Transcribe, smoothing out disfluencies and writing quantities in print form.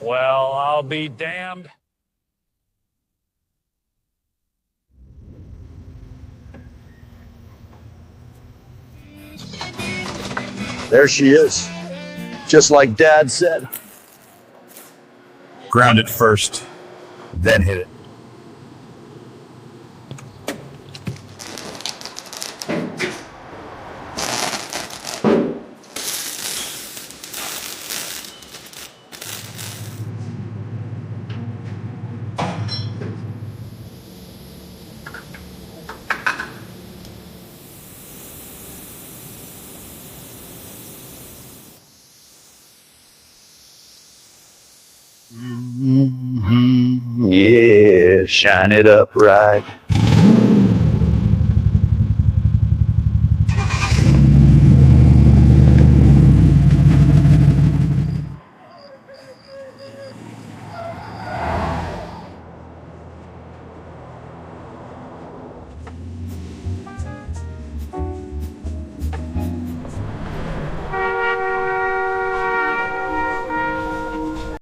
Well, I'll be damned. There she is. Just like Dad said. Ground it first, then hit it. Yeah, shine it up right.